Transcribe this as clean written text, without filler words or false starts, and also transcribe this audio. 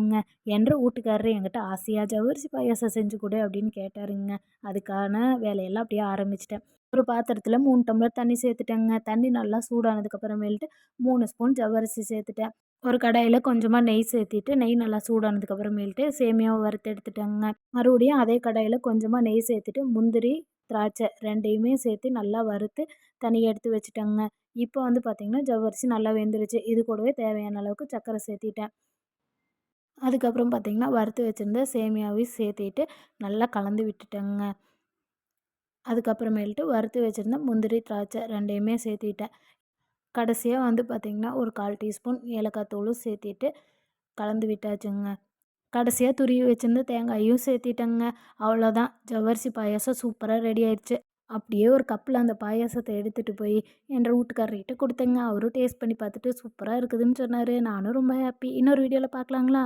ங்க என்ற வீட்டுக்காரரு என்கிட்ட ஆசையா ஜவ்வரிசி பாயாசம் செஞ்சு கொடு அப்படின்னு கேட்டாருங்க. அதுக்கான வேலையெல்லாம் அப்படியே ஆரம்பிச்சிட்டேன். ஒரு பாத்திரத்தில் 3 டம்ளர் தண்ணி சேர்த்துட்டேங்க. தண்ணி நல்லா சூடானதுக்கப்புறமேல்ட்டு 3 ஸ்பூன் ஜவ்வரிசி சேர்த்துட்டேன். ஒரு கடாயில் கொஞ்சமாக நெய் சேர்த்திட்டு நெய் நல்லா சூடானதுக்கப்புறமேல்ட்டு சேமியாவை வறுத்து எடுத்துட்டேங்க. மறுபடியும் அதே கடாயில் கொஞ்சமாக நெய் சேர்த்துட்டு முந்திரி திராட்சை ரெண்டையுமே சேர்த்து நல்லா வறுத்து தனியாக எடுத்து வச்சுட்டேங்க. இப்போ வந்து பார்த்திங்கன்னா ஜவ்வரிசி நல்லா வெந்துருச்சு. இது கூடவே தேவையான அளவுக்கு சர்க்கரை சேர்த்திட்டேன். அதுக்கப்புறம் பார்த்திங்கன்னா வறுத்து வச்சுருந்த சேமியாவையும் சேர்த்திட்டு நல்லா கலந்து விட்டுட்டேங்க. அதுக்கப்புறமேல்ட்டு வறுத்து வச்சுருந்த முந்திரி திராட்சை ரெண்டையுமே சேர்த்திட்டேன். கடைசியாக வந்து பார்த்திங்கன்னா ஒரு 1/4 டீஸ்பூன் ஏலக்காய் தூளும் சேர்த்திட்டு கலந்து விட்டாச்சுங்க. கடைசியாக துருவி வச்சுருந்த தேங்காயும் சேர்த்திட்டேங்க. அவ்வளோதான், ஜவ்வரிசி பாயாசம் சூப்பராக ரெடி ஆயிடுச்சு. அப்படியே ஒரு கப்பில் அந்த பாயாசத்தை எடுத்துகிட்டு போய் என்ற வீட்டுக்காரர்கிட்ட கொடுத்தேங்க. அவரும் டேஸ்ட் பண்ணி பார்த்துட்டு சூப்பராக இருக்குதுன்னு சொன்னார். நானும் ரொம்ப ஹாப்பி. இன்னொரு வீடியோவில் பார்க்கலாங்களா?